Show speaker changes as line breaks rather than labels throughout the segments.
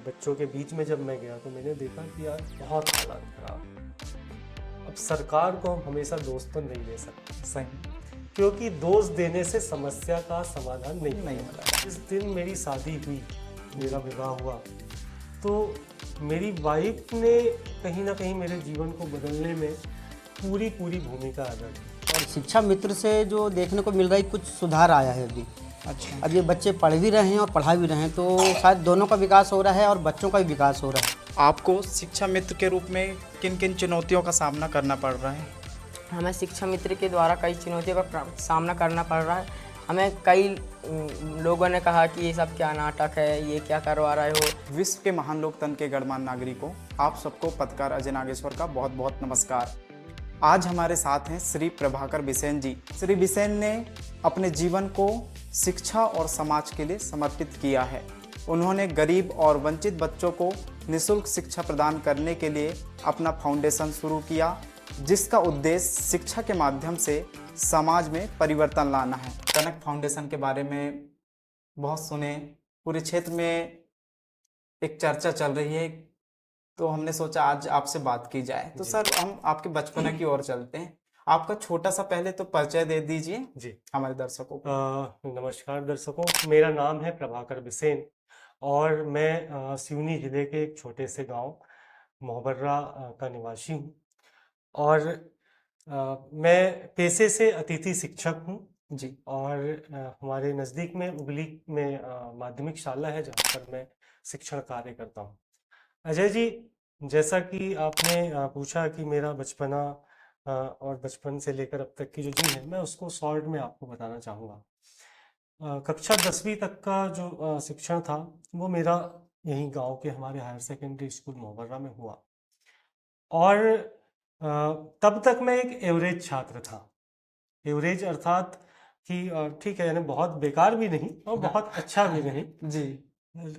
बच्चों के बीच में जब मैं गया तो मैंने देखा कि यार बहुत हालात खराब। अब सरकार को हम हमेशा दोष तो नहीं दे सकते,
सही
क्योंकि दोष देने से समस्या का समाधान नहीं
नहीं
होगा।
होता।
जिस दिन मेरी शादी हुई, मेरा विवाह हुआ, तो मेरी वाइफ ने कहीं ना कहीं मेरे जीवन को बदलने में पूरी पूरी भूमिका अदा की।
और शिक्षा मित्र से जो देखने को मिल रहा है कुछ सुधार आया है अभी।
अच्छा,
अब ये बच्चे पढ़ भी रहे हैं और पढ़ा भी रहे हैं, तो शायद दोनों का विकास हो रहा है और बच्चों का भी विकास हो रहा है।
आपको शिक्षा मित्र के रूप में किन किन चुनौतियों का सामना करना पड़ रहा है?
हमें शिक्षा मित्र के द्वारा कई चुनौतियों का सामना करना पड़ रहा है। हमें कई लोगों ने कहा कि ये सब क्या नाटक है, ये क्या करवा रहे हो।
विश्व के महान लोकतंत्र के गणमान्य नागरिकों, आप सबको पत्रकार अजय नागेश्वर का बहुत बहुत नमस्कार। आज हमारे साथ हैं श्री प्रभाकर बिसेन जी। श्री बिसेन ने अपने जीवन को शिक्षा और समाज के लिए समर्पित किया है। उन्होंने गरीब और वंचित बच्चों को निःशुल्क शिक्षा प्रदान करने के लिए अपना फाउंडेशन शुरू किया, जिसका उद्देश्य शिक्षा के माध्यम से समाज में परिवर्तन लाना है। कनक फाउंडेशन के बारे में बहुत सुने, पूरे क्षेत्र में एक चर्चा चल रही है, तो हमने सोचा आज आपसे बात की जाए। तो सर, हम आपके बचपना की ओर चलते हैं। आपका छोटा सा पहले तो परिचय दे दीजिए
जी,
हमारे दर्शकों को।
नमस्कार दर्शकों, मेरा नाम है प्रभाकर बिसेन और मैं सिवनी जिले के एक छोटे से गांव मोहबर्रा का निवासी हूं। और मैं पेशे से अतिथि शिक्षक हूं।
जी,
और हमारे नज़दीक में उगली में माध्यमिक शाला है जहाँ पर मैं शिक्षण कार्य करता हूँ। अजय जी, जैसा कि आपने पूछा कि मेरा बचपना और बचपन से लेकर अब तक की जो जी है, मैं उसको शॉर्ट में आपको बताना चाहूँगा। कक्षा 10वीं तक का जो शिक्षण था वो मेरा यहीं गांव के हमारे हायर सेकेंडरी स्कूल मोहर्रा में हुआ। और तब तक मैं एक एवरेज छात्र था। एवरेज अर्थात कि ठीक है, यानी बहुत बेकार भी नहीं और बहुत अच्छा भी नहीं।
जी,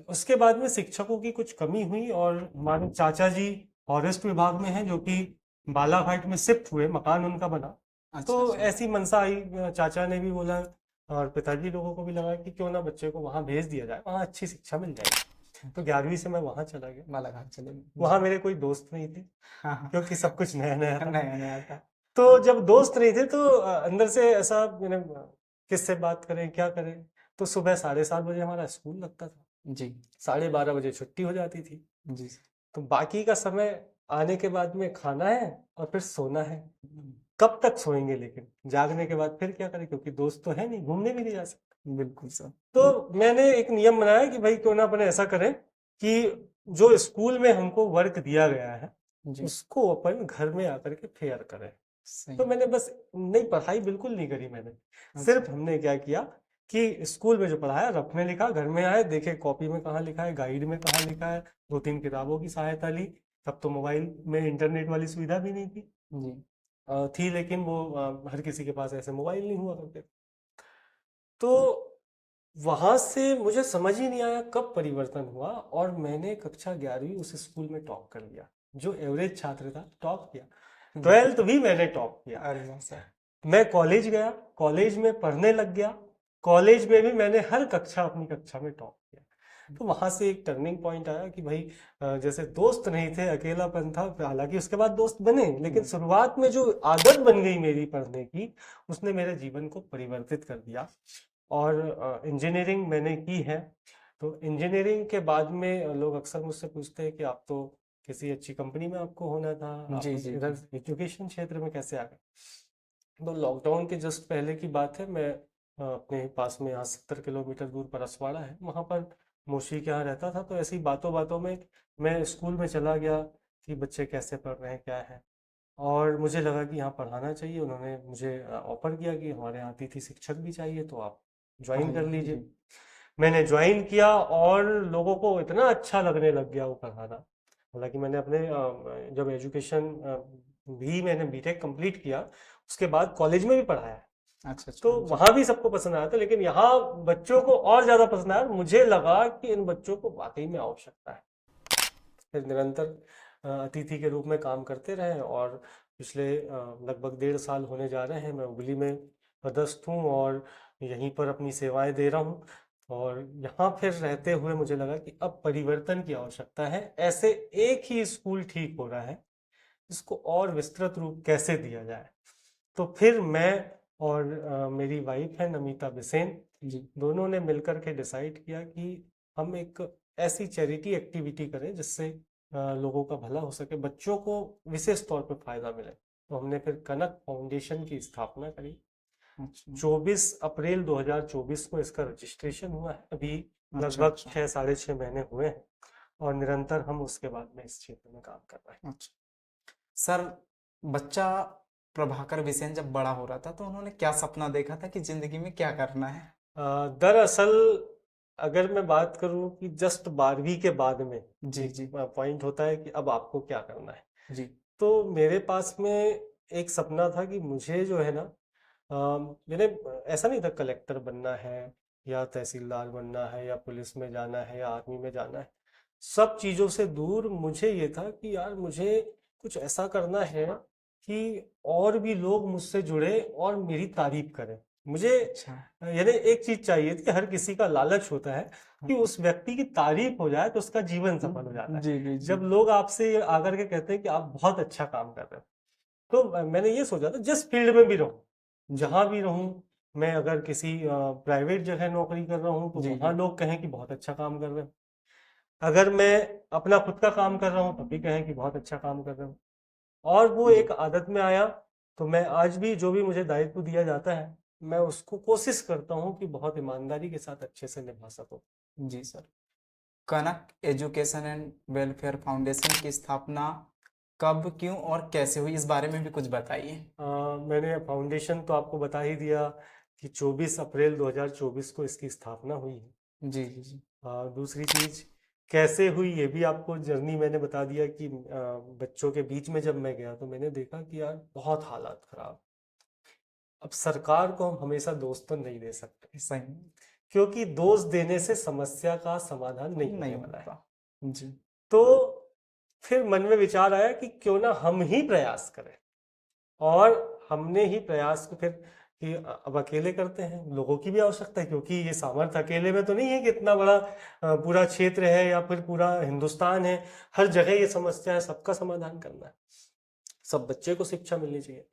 उसके बाद में शिक्षकों की कुछ कमी हुई और हमारे चाचा जी फॉरेस्ट विभाग में हैं, जो कि बालाघाट में शिफ्ट हुए, मकान उनका बना।
अच्छा,
तो
अच्छा।
ऐसी मनसा आई, चाचा ने भी बोला और पिताजी लोगों को भी लगा कि क्यों ना बच्चे को वहां भेज दिया जाए, वहां अच्छी शिक्षा मिल जाएगी। तो 11वीं से मैं वहां चला गया।
बालाघाट चले।
वहां मेरे कोई दोस्त नहीं थे,
हाँ, हाँ।
क्योंकि सब कुछ नया नया था।
नया नया था।
तो जब दोस्त नहीं थे तो अंदर से ऐसा मैंने किससे बात करें, क्या करें। तो सुबह 7:30 बजे हमारा स्कूल लगता था,
जी,
12:30 बजे छुट्टी हो जाती थी।
जी।
तो बाकी का समय आने के बाद में खाना है और फिर सोना है। कब तक सोएंगे, लेकिन जागने के बाद फिर क्या करें, क्योंकि दोस्त तो है नहीं, घूमने भी नहीं जा सकते।
बिल्कुल सर।
तो मैंने एक नियम बनाया कि भाई क्यों ना अपन ऐसा करें कि जो स्कूल में हमको वर्क दिया गया है
जी,
उसको अपन घर में आकर के फेयर करें।
सही।
तो मैंने बस नहीं, पढ़ाई बिल्कुल नहीं करी मैंने। सिर्फ
अच्छा,
हमने क्या किया कि स्कूल में जो पढ़ाया रफ में लिखा, घर में आए देखे कॉपी में कहाँ लिखा है, गाइड में कहाँ लिखा है, 2-3 किताबों की सहायता ली। तब तो मोबाइल में इंटरनेट वाली सुविधा भी नहीं थी।
जी,
थी, लेकिन वो हर किसी के पास ऐसे मोबाइल नहीं हुआ करते। तो वहां से मुझे समझ ही नहीं आया कब परिवर्तन हुआ और मैंने कक्षा 11वीं उस स्कूल में टॉप कर लिया। जो एवरेज छात्र था, टॉप किया। 12th भी मैंने टॉप किया।
अरे वाह सर।
मैं कॉलेज गया, कॉलेज में पढ़ने लग गया। कॉलेज में भी मैंने हर कक्षा, अपनी कक्षा में टॉप किया। तो वहां से एक टर्निंग पॉइंट आया कि भाई जैसे दोस्त नहीं थे, अकेलापन था। हालांकि उसके बाद दोस्त बने, लेकिन शुरुआत में जो आदत बन गई मेरी पढ़ने की, उसने मेरे जीवन को परिवर्तित कर दिया। और इंजीनियरिंग मैंने की है। तो इंजीनियरिंग के बाद में लोग अक्सर मुझसे पूछते हैं कि आप तो किसी अच्छी कंपनी में आपको होना था, आप
जी, जी,
इधर एजुकेशन क्षेत्र में कैसे आ गए। तो लॉकडाउन के जस्ट पहले की बात है, मैं अपने पास में यहाँ 70 किलोमीटर दूर परसवाड़ा है, वहाँ पर मौसी के यहाँ रहता था। तो ऐसी बातों बातों में मैं स्कूल में चला गया कि बच्चे कैसे पढ़ रहे हैं, क्या है। और मुझे लगा कि यहाँ पढ़ाना चाहिए। उन्होंने मुझे ऑफर किया कि हमारे यहाँ अतिथि शिक्षक भी चाहिए, तो आप ज्वाइन कर
जी,
लीजिए। मैंने ज्वाइन किया और लोगों को इतना अच्छा लगने लग गया वो पढ़ाना। हालांकि मैंने अपने जब एजुकेशन भी मैंने बीटेक कंप्लीट किया, उसके बाद कॉलेज में भी पढ़ाया है।
अच्छा, अच्छा।
तो वहां भी सबको पसंद आया था, लेकिन यहाँ बच्चों को और ज्यादा पसंद आया। मुझे लगा कि इन बच्चों को वाकई में आवश्यकता है। फिर निरंतर अतिथि के रूप में काम करते रहे और पिछले लगभग 1.5 साल होने जा रहे हैं मैं उगली में पदस्थ हूँ और यहीं पर अपनी सेवाएं दे रहा हूँ। और यहाँ फिर रहते हुए मुझे लगा कि अब परिवर्तन की आवश्यकता है। ऐसे एक ही स्कूल ठीक हो रहा है, इसको और विस्तृत रूप कैसे दिया जाए। तो फिर मैं और मेरी वाइफ है नमिता बिसेन
जी
दोनों ने मिलकर के डिसाइड किया कि हम एक ऐसी चैरिटी एक्टिविटी करें जिससे लोगों का भला हो सके, बच्चों को विशेष तौर पर फायदा मिले। तो हमने फिर कनक फाउंडेशन की स्थापना करी।
अच्छा
24 अप्रैल 2024 को इसका रजिस्ट्रेशन हुआ है। अभी
अच्छा
लगभग
अच्छा
6 साढ़े 6 महीने हुए हैं और निरंतर हम उसके बाद में इस क्षेत्र में काम कर रहे हैं।
अच्छा। सर, बच्चा प्रभाकर बिसेन जब बड़ा हो रहा था तो उन्होंने क्या सपना देखा था कि जिंदगी में क्या करना है?
दरअसल अगर मैं बात करूं कि जस्ट 12वीं के बाद में
जी
एक
जी
पॉइंट होता है कि अब आपको क्या करना है।
जी
तो मेरे पास में एक सपना था कि मुझे जो है ना, मैंने ऐसा नहीं था कलेक्टर बनना है या तहसीलदार बनना है या पुलिस में जाना है या आर्मी में जाना है। सब चीज़ों से दूर मुझे ये था कि यार मुझे कुछ ऐसा करना है कि और भी लोग मुझसे जुड़े और मेरी तारीफ करें। मुझे
अच्छा
यानी एक चीज चाहिए थी कि हर किसी का लालच होता है कि उस व्यक्ति की तारीफ हो जाए तो उसका जीवन सफल हो जाता है।
जी जी जी
जब लोग आपसे आकर के कहते हैं कि आप बहुत अच्छा काम कर रहे हो, तो मैंने ये सोचा था जिस फील्ड में भी रहूं, जहां भी रहूं, मैं अगर किसी प्राइवेट जगह नौकरी कर रहा हूं तो
जी
वहां
जी
लोग कहें कि बहुत अच्छा काम कर रहे हो। अगर मैं अपना खुद का काम कर रहा हूं तब भी कहें कि बहुत अच्छा काम कर रहे हो। और वो
जी
एक आदत में आया। तो मैं आज भी जो भी मुझे दायित्व दिया जाता है मैं उसको कोशिश करता हूँ कि बहुत ईमानदारी के साथ अच्छे से निभा सकूं।
जी sir. Kanak education and welfare foundation की स्थापना कब, क्यों और कैसे हुई, इस बारे में भी कुछ बताइए।
मैंने फाउंडेशन तो आपको बता ही दिया कि 24 अप्रैल 2024 को इसकी स्थापना हुई है।
जी जी जी
दूसरी चीज कैसे हुई ये भी आपको जर्नी मैंने बता दिया कि बच्चों के बीच में जब मैं गया तो मैंने देखा कि यार बहुत हालात खराब। अब सरकार को हम हमेशा दोष तो नहीं दे सकते,
सही
क्योंकि दोष देने से समस्या का समाधान नहीं होने
नहीं
वाला है।
होता। जी
तो फिर मन में विचार आया कि क्यों ना हम ही प्रयास करें। और हमने ही प्रयास को फिर कि अब अकेले करते हैं, लोगों की भी आवश्यकता है, क्योंकि ये सामर्थ्य अकेले में तो नहीं है कि इतना बड़ा पूरा क्षेत्र है या फिर पूरा हिंदुस्तान है, हर जगह ये समस्या है, सबका समाधान करना है, सब बच्चे को शिक्षा मिलनी चाहिए।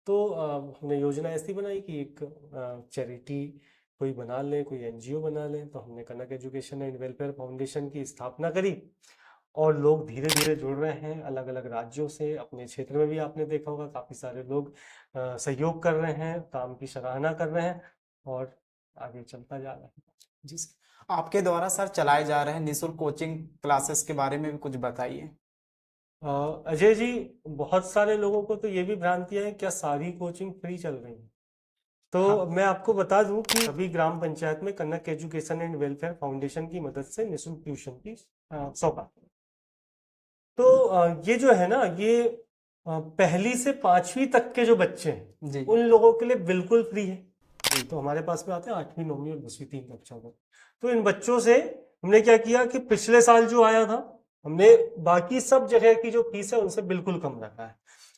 तो हमने योजना ऐसी बनाई कि एक चैरिटी कोई बना लें, कोई एनजीओ बना लें। तो हमने कनक एजुकेशन एंड वेलफेयर फाउंडेशन की स्थापना करी और लोग धीरे धीरे जुड़ रहे हैं अलग अलग राज्यों से। अपने क्षेत्र में भी आपने देखा होगा काफ़ी सारे लोग सहयोग कर रहे हैं, काम की सराहना कर रहे हैं और आगे चलता जा रहा है।
जी सर। आपके द्वारा सर चलाए जा रहे निःशुल्क कोचिंग क्लासेस के बारे में भी कुछ बताइए।
अजय जी, बहुत सारे लोगों को तो ये भी भ्रांतियां हैं क्या सारी कोचिंग फ्री चल रही है। तो
हाँ
मैं आपको बता दूं कि सभी ग्राम पंचायत में कनक एजुकेशन एंड वेलफेयर फाउंडेशन की मदद से निःशुल्क ट्यूशन की सौगात है। तो ये जो है ना, ये पहली से 5वीं तक के जो बच्चे हैं
जी
उन लोगों के लिए बिल्कुल फ्री है। तो हमारे पास में आते हैं 8वीं 9वीं और 10वीं 3 कक्षाओं में। तो इन बच्चों से हमने क्या किया कि पिछले साल जो आया था हमने बाकी सब जगह की जो फीस है उनसे बिल्कुल कम रखा है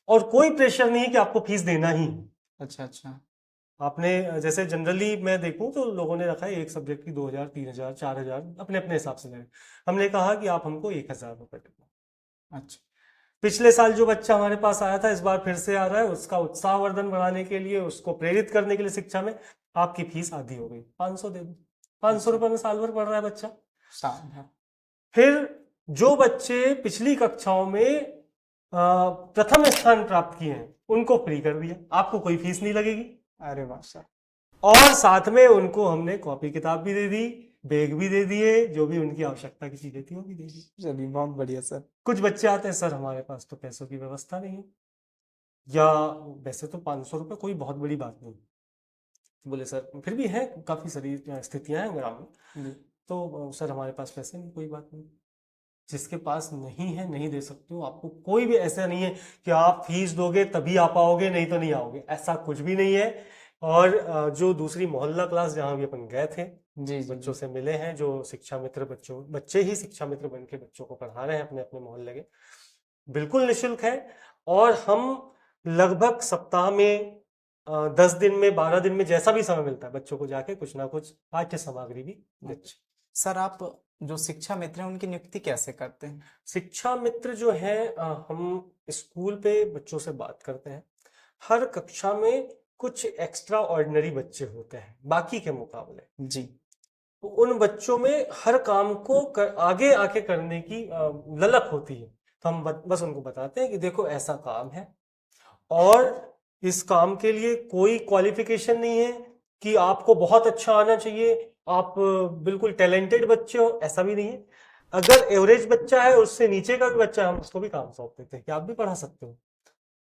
और कोई प्रेशर नहीं है कि आपको फीस देना ही है।
अच्छा अच्छा
आपने जैसे जनरली मैं देखूं तो लोगों ने रखा है एक सब्जेक्ट की 2000 3000 4000 अपने अपने हिसाब से ले। हमने कहा कि आप हमको 1000 रुपये देना।
अच्छा
पिछले साल जो बच्चा हमारे पास आया था इस बार फिर से आ रहा है, उसका उत्साहवर्धन बढ़ाने के लिए, उसको प्रेरित करने के लिए शिक्षा में आपकी फीस आधी हो गई, 500 दे दो। 500 रुपये में साल भर पढ़ रहा है बच्चा।
शानदार।
फिर जो बच्चे पिछली कक्षाओं में प्रथम स्थान प्राप्त किए हैं उनको फ्री कर दिया, आपको कोई फीस नहीं लगेगी।
अरे वाह सर।
और साथ में उनको हमने कॉपी किताब भी दे दी, बैग भी दे दिए, जो भी उनकी आवश्यकता की चीजें थी वो भी दे दी।
चलिए बहुत बढ़िया सर।
कुछ बच्चे आते हैं सर हमारे पास तो पैसों की व्यवस्था नहीं है, या वैसे तो 500 रुपये कोई बहुत बड़ी बात नहीं। बोले सर फिर भी है काफ़ी सारी स्थितियां हैं ग्राम में,
जी
तो सर हमारे पास पैसे नहीं, कोई बात नहीं। जिसके पास नहीं है नहीं दे सकते हो, आपको कोई भी ऐसा नहीं है कि आप फीस दोगे तभी आ पाओगे नहीं तो नहीं आओगे, ऐसा कुछ भी नहीं है। और जो दूसरी मोहल्ला क्लास जहाँ भी अपन गए थे
जी जी
बच्चों से मिले हैं, जो शिक्षा मित्र बच्चे ही शिक्षा मित्र बन के बच्चों को पढ़ा रहे हैं अपने अपने मोहल्ले के, बिल्कुल निःशुल्क है। और हम लगभग सप्ताह में 10 दिन में 12 दिन में जैसा भी समय मिलता है बच्चों को जाके कुछ ना कुछ पाठ्य सामग्री भी देते हैं।
सर आप जो शिक्षा मित्र हैं उनकी नियुक्ति कैसे करते हैं?
शिक्षा मित्र जो है हम स्कूल पे बच्चों से बात करते हैं। हर कक्षा में कुछ एक्स्ट्रा ऑर्डिनरी बच्चे होते हैं बाकी के मुकाबले।
जी
तो उन बच्चों में हर काम को आगे आके करने की ललक होती है। तो हम बस उनको बताते हैं कि देखो ऐसा काम है और इस काम के लिए कोई क्वालिफिकेशन नहीं है कि आपको बहुत अच्छा आना चाहिए, आप बिल्कुल टैलेंटेड बच्चे हो, ऐसा भी नहीं है। अगर एवरेज बच्चा है, उससे नीचे का भी बच्चा है, हम उसको भी काम सौंप देते हैं कि आप भी पढ़ा सकते हो।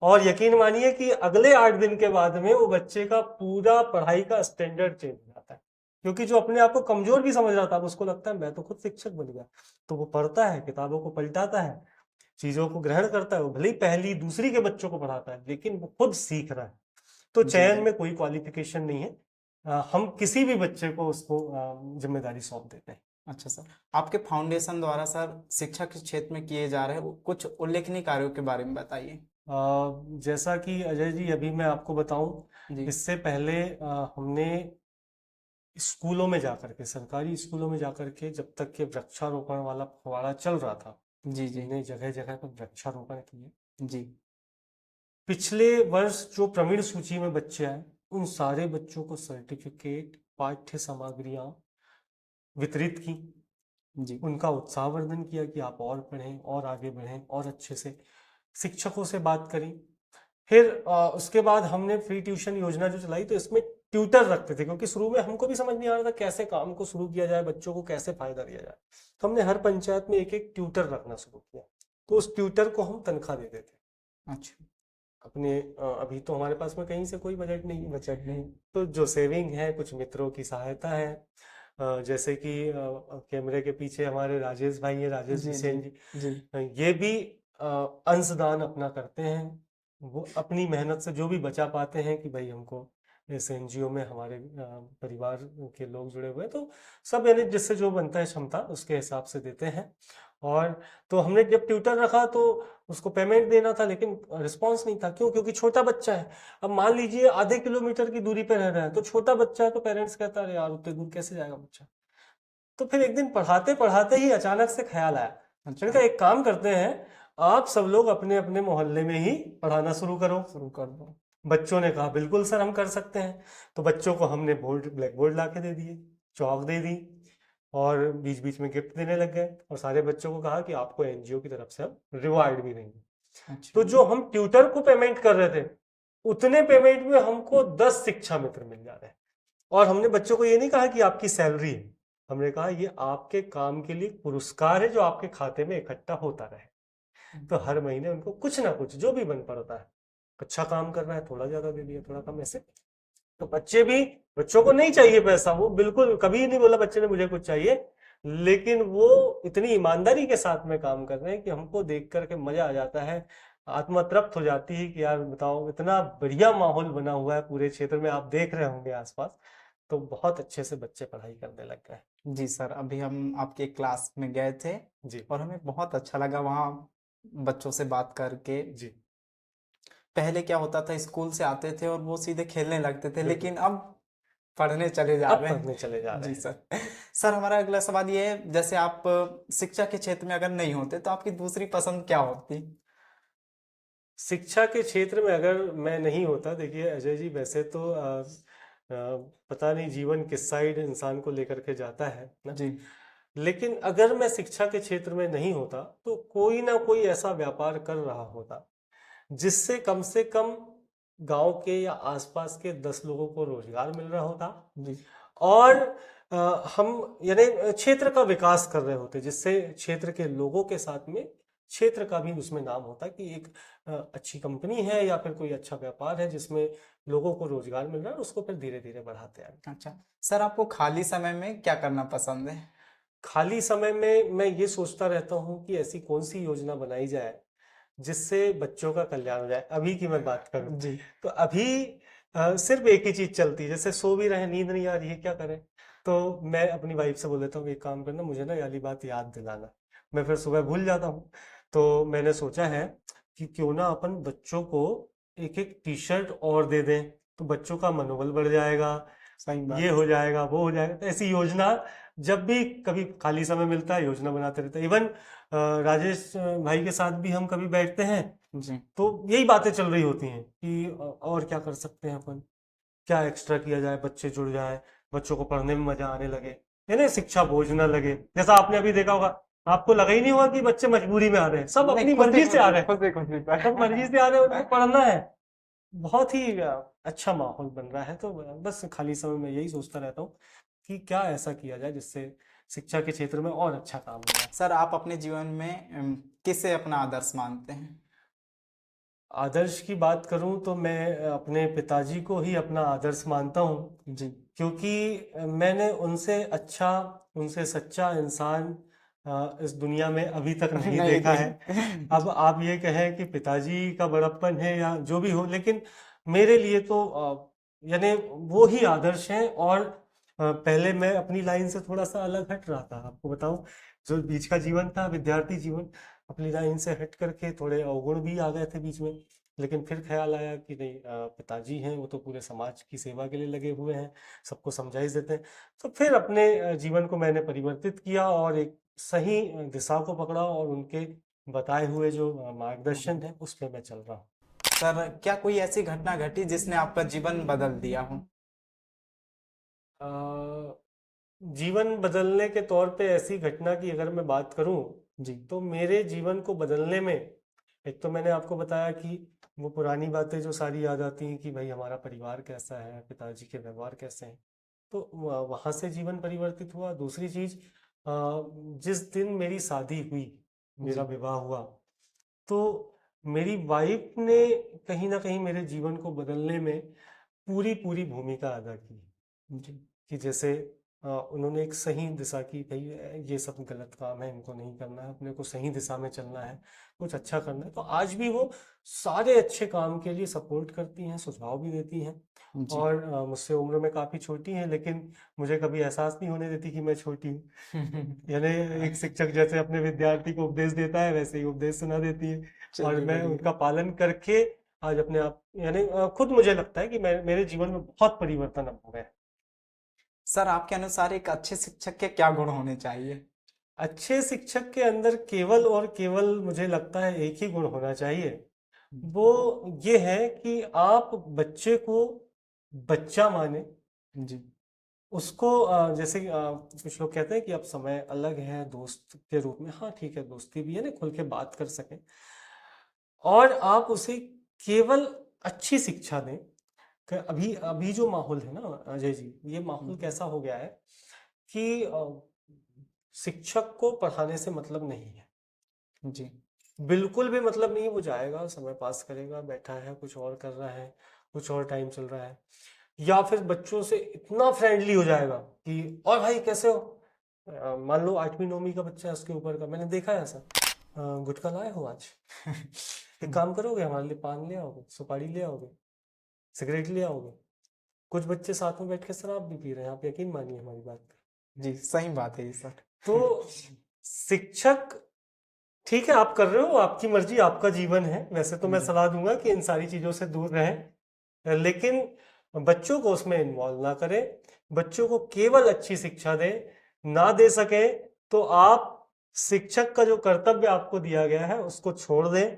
और यकीन मानिए कि अगले 8 दिन के बाद में वो बच्चे का पूरा पढ़ाई का स्टैंडर्ड चेंज हो जाता है, क्योंकि जो अपने आप को कमजोर भी समझ रहा था अब उसको लगता है मैं तो खुद शिक्षक बन गया। तो वो पढ़ता है, किताबों को पलटाता है, चीजों को ग्रहण करता है। वो भले ही पहली दूसरी के बच्चों को पढ़ाता है, लेकिन वो खुद सीख रहा है। तो
जी
चयन
जी
में कोई क्वालिफिकेशन नहीं है। हम किसी भी बच्चे को उसको जिम्मेदारी सौंप देते हैं।
अच्छा सर, आपके फाउंडेशन द्वारा सर शिक्षा के क्षेत्र में किए जा रहे कुछ उल्लेखनीय कार्यों के बारे में बताइए।
जैसा कि अजय जी अभी मैं आपको बताऊं,
जी
इससे पहले हमने स्कूलों में जाकर के, सरकारी स्कूलों में जाकर के, जब तक के वृक्षारोपण वाला फव्वारा चल रहा था,
जी जी
हमने जगह जगह पर वृक्षारोपण किए।
जी
पिछले वर्ष जो प्रवीण सूची में बच्चे आए, उन सारे बच्चों को सर्टिफिकेट, पाठ्य सामग्रियां वितरित की,
जी
उनका उत्साहवर्धन किया कि आप और पढ़ें और आगे बढ़ें और अच्छे से। शिक्षकों से बात करी। फिर उसके बाद हमने फ्री ट्यूशन योजना जो चलाई, तो इसमें ट्यूटर रखते थे, क्योंकि शुरू में हमको भी समझ नहीं आ रहा था कैसे काम को शुरू किया जाए, बच्चों को कैसे फायदा दिया जाए। तो हमने हर पंचायत में एक एक ट्यूटर रखना शुरू किया। तो उस ट्यूटर को हम तनख्वाह देते थे
अच्छा
अपने। अभी तो हमारे पास में कहीं से कोई बजट नहीं, तो जो सेविंग है, कुछ मित्रों की सहायता है। जैसे कि कैमरे के पीछे हमारे राजेश भाई है, राजेश
जी
बिसेन
जी
जी,
जी
ये भी अंशदान अपना करते हैं। वो अपनी मेहनत से जो भी बचा पाते हैं कि भाई हमको इस एनजीओ में हमारे परिवार के लोग जुड़े हुए हैं, तो सब यानी जिससे जो बनता है क्षमता उसके हिसाब से देते हैं। और तो हमने जब ट्यूटर रखा तो उसको पेमेंट देना था, लेकिन रिस्पांस नहीं था। क्यों? क्योंकि छोटा बच्चा है। अब मान लीजिए आधे किलोमीटर की दूरी पे रह रहा है, तो छोटा बच्चा है, तो पेरेंट्स कहता है अरे यार उतने दूर कैसे जाएगा बच्चा। तो फिर एक दिन पढ़ाते पढ़ाते ही अचानक से ख्याल आया, मैंने कहा एक काम करते हैं, आप सब लोग अपने अपने मोहल्ले में ही पढ़ाना शुरू कर दो। बच्चों ने कहा बिल्कुल सर हम कर सकते हैं। तो बच्चों को हमने ब्लैक बोर्ड ला के दे दिए, चौक दे दी, और बीच बीच में गिफ्ट देने लग गए। और सारे बच्चों को कहा कि आपको एनजीओ की तरफ से हम रिवार्ड भी देंगे।
अच्छा
तो जो हम ट्यूटर को पेमेंट कर रहे थे, उतने पेमेंट में हमको 10 शिक्षा मित्र मिल जा रहे हैं। और हमने बच्चों को ये नहीं कहा कि आपकी सैलरी है, हमने कहा ये आपके काम के लिए पुरस्कार है जो आपके खाते में इकट्ठा होता रहे। तो हर महीने उनको कुछ ना कुछ जो भी बन पड़ता है, अच्छा काम कर रहा है थोड़ा ज्यादा दे दिया, थोड़ा कम, ऐसे। तो बच्चों को नहीं चाहिए पैसा, वो बिल्कुल कभी नहीं बोला बच्चे ने मुझे कुछ चाहिए, लेकिन वो इतनी ईमानदारी के साथ में काम कर रहे हैं कि हमको देख करके मजा आ जाता है, आत्मा तृप्त हो जाती है कि यार बताओ इतना बढ़िया माहौल बना हुआ है पूरे क्षेत्र में, आप देख रहे होंगे आसपास। तो बहुत अच्छे से बच्चे पढ़ाई करने लग गए।
जी सर, अभी हम आपके क्लास में गए थे
जी
और हमें बहुत अच्छा लगा वहाँ बच्चों से बात करके।
जी
पहले क्या होता था, स्कूल से आते थे और वो सीधे खेलने लगते थे,
बिल्कुल।
लेकिन अब पढ़ने चले जा
अब
रहे हैं।
पढ़ने चले जा रहे
जी
हैं।
सर। सर हमारा अगला सवाल ये है, जैसे आप शिक्षा के क्षेत्र में अगर नहीं होते तो आपकी दूसरी पसंद क्या होती?
शिक्षा के क्षेत्र में अगर मैं नहीं होता, देखिए अजय जी, वैसे तो पता नहीं जीवन किस साइड इंसान को लेकर के जाता है ना।
जी
लेकिन अगर मैं शिक्षा के क्षेत्र में नहीं होता तो कोई ना कोई ऐसा व्यापार कर रहा होता जिससे कम से कम गांव के या आसपास के 10 लोगों को रोजगार मिल रहा होता।
जी
और हम यानी क्षेत्र का विकास कर रहे होते, जिससे क्षेत्र के लोगों के साथ में क्षेत्र का भी उसमें नाम होता कि एक अच्छी कंपनी है या फिर कोई अच्छा व्यापार है जिसमें लोगों को रोजगार मिल रहा है, उसको फिर धीरे धीरे बढ़ाते हैं।
अच्छा सर, आपको खाली समय में क्या करना पसंद है?
खाली समय में मैं ये सोचता रहता हूँ कि ऐसी कौन सी योजना बनाई जाए जिससे बच्चों का कल्याण हो जाए। अभी की मैं बात करूँ
जी
तो अभी सिर्फ एक ही चीज चलती है, जैसे सो भी रहे, नींद नहीं आ रही है, क्या करें। तो मैं अपनी वाइफ से बोल देता हूँ एक काम करना, मुझे ना ये वाली बात याद दिलाना, मैं फिर सुबह भूल जाता हूँ। तो मैंने सोचा है कि क्यों ना अपन बच्चों को एक एक टी शर्ट और दे दें तो बच्चों का मनोबल बढ़ जाएगा,
सही बात।
ये हो जाएगा, वो हो जाएगा। तो ऐसी योजना जब भी कभी खाली समय मिलता है योजना बनाते रहते हैं। इवन राजेश भाई के साथ भी हम कभी बैठते हैं
जी
तो यही बातें चल रही होती हैं कि और क्या कर सकते हैं अपन, क्या एक्स्ट्रा किया जाए, बच्चे जुड़ जाए, बच्चों को पढ़ने में मजा आने लगे, यानी शिक्षा बोझ ना लगे। जैसा आपने अभी देखा होगा, आपको लगा ही नहीं होगा कि बच्चे मजबूरी में आ रहे हैं, सब अपनी
नहीं, खुद
मर्जी से आ रहे हैं,
खुद से
सब मर्जी से आ रहे हैं, उनको पढ़ना है। बहुत ही अच्छा माहौल बन रहा है। तो बस खाली समय में यही सोचता रहता हूँ कि क्या ऐसा किया जाए जिससे शिक्षा के क्षेत्र में और अच्छा काम हो जाए।
सर, आप अपने जीवन में किसे अपना आदर्श मानते हैं?
आदर्श की बात करूं तो मैं अपने पिताजी को ही अपना आदर्श मानता हूं,
जी
क्योंकि मैंने उनसे अच्छा, उनसे सच्चा इंसान इस दुनिया में अभी तक नहीं
नहीं
देखा है।
देखी।
अब आप ये कहें कि पिताजी का बड़प्पन है या जो भी हो, लेकिन मेरे लिए तो यानी वो ही आदर्श हैं। और पहले मैं अपनी लाइन से थोड़ा सा अलग हट रहा था, आपको बताऊं, जो बीच का जीवन था, विद्यार्थी जीवन, अपनी लाइन से हट करके थोड़े अवगुण भी आ गए थे बीच में। लेकिन फिर ख्याल आया कि नहीं, पिताजी हैं, वो तो पूरे समाज की सेवा के लिए लगे हुए हैं, सबको समझाइश देते हैं। तो फिर अपने जीवन को मैंने परिवर्तित किया और एक सही दिशा को पकड़ा और उनके बताए हुए जो मार्गदर्शन है उस पे मैं चल रहा हूँ।
सर, क्या कोई ऐसी घटना घटी जिसने आपका जीवन बदल दिया हो?
अ, जीवन बदलने के तौर पे ऐसी घटना की अगर मैं बात करूं
जी
तो मेरे जीवन को बदलने में, एक तो मैंने आपको बताया कि वो पुरानी बातें जो सारी याद आती हैं कि भाई हमारा परिवार कैसा है, पिताजी के व्यवहार कैसे हैं, तो वहां से जीवन परिवर्तित हुआ। दूसरी चीज, जिस दिन मेरी शादी हुई, मेरा
जी
विवाह हुआ, तो मेरी वाइफ ने कहीं ना कहीं मेरे जीवन को बदलने में पूरी पूरी भूमिका अदा की।
जी
कि जैसे उन्होंने एक सही दिशा की, भाई ये सब गलत काम है, इनको नहीं करना है, अपने को सही दिशा में चलना है, कुछ अच्छा करना है। तो आज भी वो सारे अच्छे काम के लिए सपोर्ट करती हैं, सुझाव भी देती हैं।
जी
और मुझसे उम्र में काफ़ी छोटी हैं, लेकिन मुझे कभी एहसास नहीं होने देती कि मैं छोटी हूँ। यानी एक शिक्षक जैसे अपने विद्यार्थी को उपदेश देता है, वैसे ही उपदेश सुना देती है। और
चलिए
मैं
बढ़िया।
उनका पालन करके आज अपने आप, यानी खुद मुझे लगता है कि मेरे जीवन में बहुत परिवर्तन अब हो गया है।
सर, आपके अनुसार एक अच्छे शिक्षक के क्या गुण होने चाहिए?
अच्छे शिक्षक के अंदर केवल और केवल मुझे लगता है एक ही गुण होना चाहिए, वो ये है कि आप बच्चे को बच्चा माने,
जी
उसको जैसे कुछ लोग कहते हैं कि अब समय अलग है, दोस्त के रूप में, हाँ ठीक है, दोस्ती भी है ना, खुल के बात कर सकें, और आप उसे केवल अच्छी शिक्षा दें। अभी अभी जो माहौल है ना अजय जी, ये माहौल कैसा हो गया है कि शिक्षक को पढ़ाने से मतलब नहीं है,
जी
बिल्कुल भी मतलब नहीं। वो जाएगा, समय पास करेगा, बैठा है, कुछ और कर रहा है, कुछ और टाइम चल रहा है, या फिर बच्चों से इतना फ्रेंडली हो जाएगा कि और भाई कैसे हो, मान लो 8वीं 9वीं का बच्चा है, उसके ऊपर का मैंने देखा है ऐसा, गुटखा लाए हो आज, एक काम करोगे, हमारे लिए पान ले आओगे, सुपारी ले आओगे, सिगरेट ले आओगे। कुछ बच्चे साथ में बैठ के शराब भी पी रहे हैं, आप यकीन मानिए हमारी बात पे।
जी सही बात है ये सर।
तो शिक्षक, ठीक है आप कर रहे हो, आपकी मर्जी, आपका जीवन है, वैसे तो मैं
जी
सलाह दूंगा कि इन सारी चीजों से दूर रहें, लेकिन बच्चों को उसमें इन्वॉल्व ना करें, बच्चों को केवल अच्छी शिक्षा दें। ना दे सके तो आप शिक्षक का जो कर्तव्य आपको दिया गया है उसको छोड़ दें,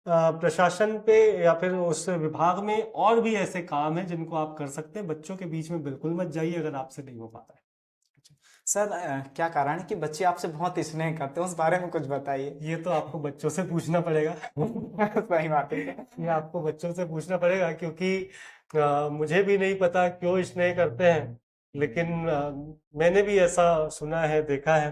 प्रशासन पे या फिर उस विभाग में और भी ऐसे काम हैं जिनको आप कर सकते हैं। बच्चों के बीच में बिल्कुल मत जाइए अगर आपसे नहीं हो पाता है।
सर, क्या कारण है कि बच्चे आपसे बहुत स्नेह करते हैं, उस बारे में कुछ बताइए।
ये तो आपको बच्चों से पूछना पड़ेगा।
सही बात है।
ये आपको बच्चों से पूछना पड़ेगा, क्योंकि मुझे भी नहीं पता क्यों स्नेह करते हैं, लेकिन मैंने भी ऐसा सुना है, देखा है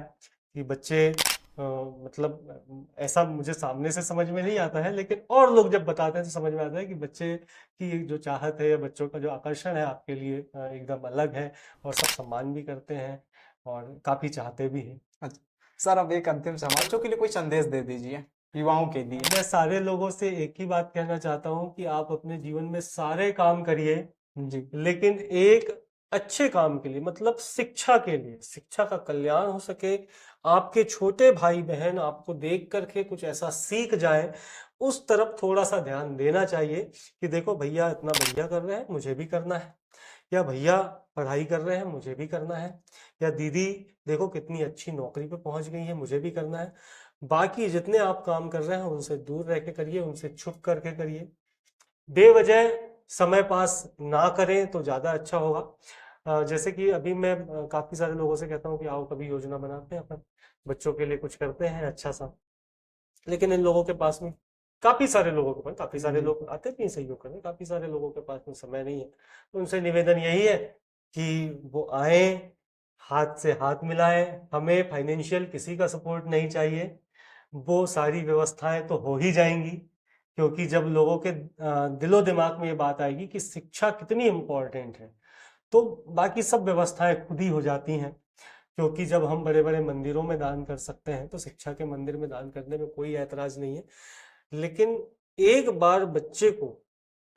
कि बच्चे मतलब ऐसा मुझे सामने से समझ में नहीं आता है, लेकिन और लोग जब बताते हैं तो समझ में आता है कि बच्चे की जो चाहत है या बच्चों का जो आकर्षण है आपके लिए एकदम अलग है, और सब सम्मान भी करते हैं और काफी चाहते भी हैं।
अच्छा, सर अब एक अंतिम सवाल, बच्चों के लिए कोई संदेश दे दीजिए, युवाओं के लिए।
मैं सारे लोगों से एक ही बात कहना चाहता हूँ कि आप अपने जीवन में सारे काम करिए,
जी
लेकिन एक अच्छे काम के लिए, मतलब शिक्षा के लिए, शिक्षा का कल्याण हो सके, आपके छोटे भाई बहन आपको देख करके कुछ ऐसा सीख जाए, उस तरफ थोड़ा सा ध्यान देना चाहिए कि देखो भैया इतना बढ़िया कर रहे हैं, मुझे भी करना है, या भैया पढ़ाई कर रहे हैं, मुझे भी करना है, या दीदी देखो कितनी अच्छी नौकरी पे पहुंच गई है, मुझे भी करना है। बाकी जितने आप काम कर रहे हैं उनसे दूर रह के करिए, उनसे छुप करके करिए, बेवजह समय पास ना करें तो ज़्यादा अच्छा होगा। जैसे कि अभी मैं काफ़ी सारे लोगों से कहता हूँ कि आओ कभी योजना बनाते हैं, अपन बच्चों के लिए कुछ करते हैं अच्छा सा, लेकिन इन लोगों के पास में, काफ़ी सारे लोगों के पास, काफ़ी सारे लोग आते भी हैं सहयोग करने, काफ़ी सारे लोगों के पास में समय नहीं है। तो उनसे निवेदन यही है कि वो आए, हाथ से हाथ मिलाएं, हमें फाइनेंशियल किसी का सपोर्ट नहीं चाहिए, वो सारी व्यवस्थाएं तो हो ही जाएंगी, क्योंकि जब लोगों के दिलो दिमाग में ये बात आएगी कि शिक्षा कितनी इम्पोर्टेंट है, तो बाकी सब व्यवस्थाएं खुद ही हो जाती हैं। क्योंकि जब हम बड़े बड़े मंदिरों में दान कर सकते हैं तो शिक्षा के मंदिर में दान करने में कोई ऐतराज नहीं है। लेकिन एक बार बच्चे को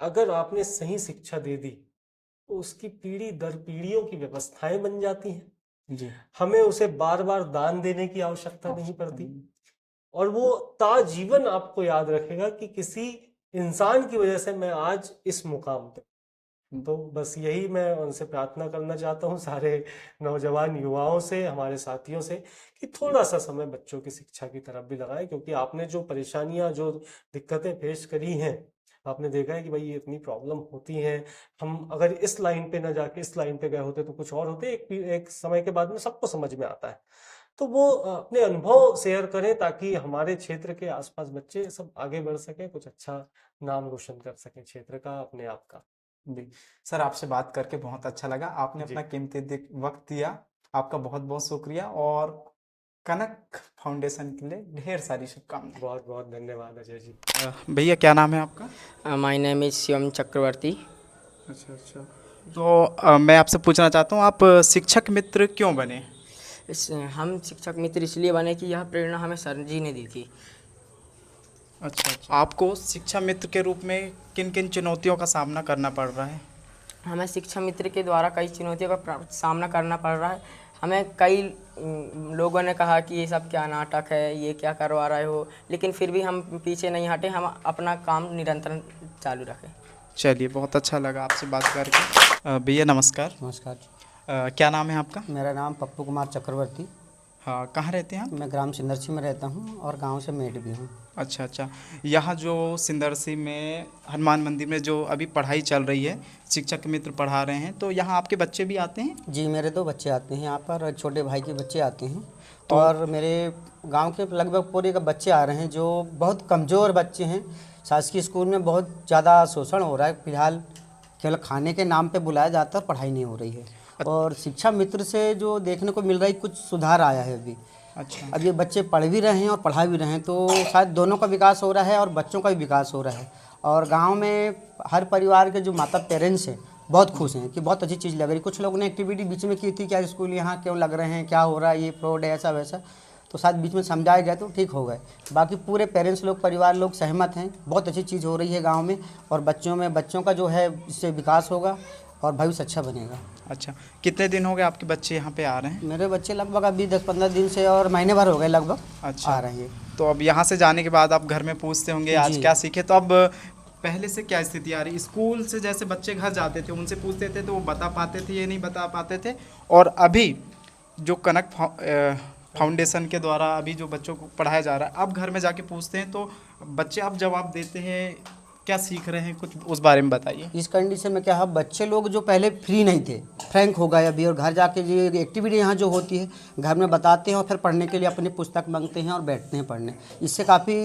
अगर आपने सही शिक्षा दे दी तो उसकी पीढ़ी दर पीढ़ियों की व्यवस्थाएं बन जाती हैं।
जी।
हमें उसे बार बार दान देने की आवश्यकता नहीं पड़ती, और वो ताजीवन आपको याद रखेगा कि किसी इंसान की वजह से मैं आज इस मुकाम पे। तो बस यही मैं उनसे प्रार्थना करना चाहता हूँ, सारे नौजवान युवाओं से, हमारे साथियों से, कि थोड़ा सा समय बच्चों की शिक्षा की तरफ भी लगाएं, क्योंकि आपने जो परेशानियां, जो दिक्कतें फेस करी हैं, आपने देखा है कि भाई ये इतनी प्रॉब्लम होती हैं। हम अगर इस लाइन पे ना जाके इस लाइन पे गए होते तो कुछ और होते, एक समय के बाद में सबको समझ में आता है। तो वो अपने अनुभव शेयर करें ताकि हमारे क्षेत्र के आसपास बच्चे सब आगे बढ़ सकें, कुछ अच्छा नाम रोशन कर सकें क्षेत्र का, अपने आप का।
जी सर, आपसे बात करके बहुत अच्छा लगा। आपने
जी।
अपना कीमती वक्त दिया, आपका बहुत बहुत शुक्रिया, और कनक फाउंडेशन के लिए ढेर सारी शुभकामनाएं।
बहुत बहुत धन्यवाद अजय जी।
भैया क्या नाम है आपका?
माय नेम इज़ शिवम चक्रवर्ती।
अच्छा अच्छा। तो मैं आपसे पूछना चाहता हूँ, आप शिक्षक मित्र क्यों बने?
हम शिक्षक मित्र इसलिए बने कि यह प्रेरणा हमें सर जी ने दी थी।
अच्छा अच्छा। आपको शिक्षा मित्र के रूप में किन किन चुनौतियों का सामना करना पड़ रहा है?
हमें शिक्षा मित्र के द्वारा कई चुनौतियों का सामना करना पड़ रहा है। हमें कई लोगों ने कहा कि ये सब क्या नाटक है, ये क्या करवा रहे हो, लेकिन फिर भी हम पीछे नहीं हटे, हम अपना काम निरंतर चालू रखें।
चलिए, बहुत अच्छा लगा आपसे बात करके। भैया नमस्कार।
नमस्कार।
क्या नाम है आपका?
मेरा नाम पप्पू कुमार चक्रवर्ती।
हाँ, कहाँ रहते हैं आप?
मैं ग्राम सिंदरसी में रहता हूँ और गांव से मेट भी हूँ।
अच्छा अच्छा। यहाँ जो सिंदरसी में हनुमान मंदिर में जो अभी पढ़ाई चल रही है, शिक्षक मित्र पढ़ा रहे हैं, तो यहाँ आपके बच्चे भी आते हैं?
जी, मेरे 2 बच्चे आते हैं यहाँ पर, और छोटे भाई के बच्चे आते हैं। और मेरे गांव के लगभग पूरे के बच्चे आ रहे हैं जो बहुत कमज़ोर बच्चे हैं। शासकीय स्कूल में बहुत ज़्यादा शोषण हो रहा है फिलहाल, केवल खाने के नाम पे बुलाया जाता है, पढ़ाई नहीं हो रही है। और शिक्षा मित्र से जो देखने को मिल रहा है, कुछ सुधार आया है अभी।
अच्छा।
अब ये बच्चे पढ़ भी रहे हैं और पढ़ा भी रहे हैं, तो शायद दोनों का विकास हो रहा है और बच्चों का भी विकास हो रहा है। और गांव में हर परिवार के जो माता पेरेंट्स हैं बहुत खुश हैं कि बहुत अच्छी चीज़ लग रही। कुछ लोगों ने एक्टिविटी बीच में की थी, क्या स्कूल यहाँ क्यों लग रहे हैं, क्या हो रहा है, ये फ्रॉड है, ऐसा वैसा, तो शायद बीच में समझाया गया तो ठीक हो गए। बाकी पूरे पेरेंट्स लोग, परिवार लोग सहमत हैं, बहुत अच्छी चीज़ हो रही है गाँव में, और बच्चों का जो है इससे विकास होगा और भविष्य अच्छा बनेगा।
अच्छा, कितने दिन हो गए आपके बच्चे यहाँ पे आ रहे हैं?
मेरे बच्चे लगभग अभी 10-15 दिन से और महीने भर हो गए लगभग
अच्छा।
आ रहे हैं।
तो अब यहाँ से जाने के बाद आप घर में पूछते होंगे आज
जी।
क्या सीखे, तो अब पहले से क्या स्थिति आ रही? स्कूल से जैसे बच्चे घर जाते थे, उनसे पूछते थे तो वो बता पाते थे, ये नहीं बता पाते थे, और अभी जो कनक फाउंडेशन के द्वारा अभी जो बच्चों को पढ़ाया जा रहा है, आप घर में जाके पूछते हैं तो बच्चे आप जवाब देते हैं, क्या सीख रहे हैं, कुछ उस बारे में बताइए।
इस कंडीशन में क्या है, बच्चे लोग जो पहले फ्री नहीं थे, फ्रैंक हो गए अभी, और घर जाके ये एक्टिविटी यहाँ जो होती है घर में बताते हैं और फिर पढ़ने के लिए अपनी पुस्तक मांगते हैं और बैठते हैं पढ़ने। इससे काफ़ी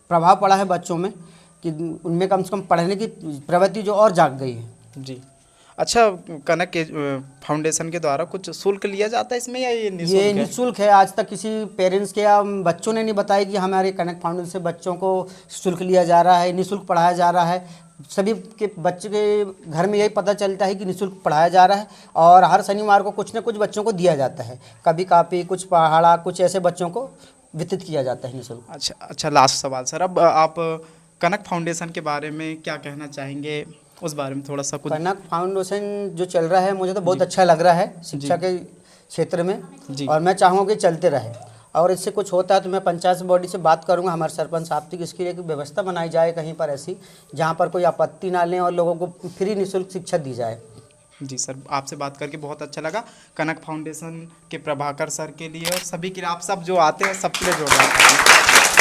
प्रभाव पड़ा है बच्चों में कि उनमें कम से कम पढ़ने की प्रवृत्ति जो और जाग गई है।
जी। अच्छा, कनक के फाउंडेशन के द्वारा कुछ शुल्क लिया जाता है इसमें, या ये निःशुल्क
ये
है?
निःशुल्क है। आज तक किसी पेरेंट्स के या बच्चों ने नहीं बताया कि हमारे कनक फाउंडेशन से बच्चों को शुल्क लिया जा रहा है, निःशुल्क पढ़ाया जा रहा है। सभी के बच्चे के घर में यही पता चलता है कि निःशुल्क पढ़ाया जा रहा है, और हर शनिवार को कुछ न कुछ बच्चों को दिया जाता है, कभी कापी, कुछ पहाड़ा, कुछ ऐसे बच्चों को वितरित किया जाता है निःशुल्क।
अच्छा अच्छा, लास्ट सवाल सर, अब आप कनक फाउंडेशन के बारे में क्या कहना चाहेंगे? उस बारे में थोड़ा सा कुछ।
कनक फाउंडेशन जो चल रहा है मुझे तो बहुत अच्छा लग रहा है शिक्षा के क्षेत्र में,
जी।
और मैं चाहूँगा कि चलते रहे, और इससे कुछ होता है तो मैं पंचायत बॉडी से बात करूंगा, हमारे सरपंच साहब से, कि इसकी एक व्यवस्था बनाई जाए कहीं पर ऐसी जहां पर कोई आपत्ति ना लें और लोगों को फ्री निःशुल्क शिक्षा दी जाए।
जी सर, आपसे बात करके बहुत अच्छा लगा। कनक फाउंडेशन के प्रभाकर सर के लिए और सभी के लिए, आप सब जो आते हैं सबके लिए जोरदार ताली।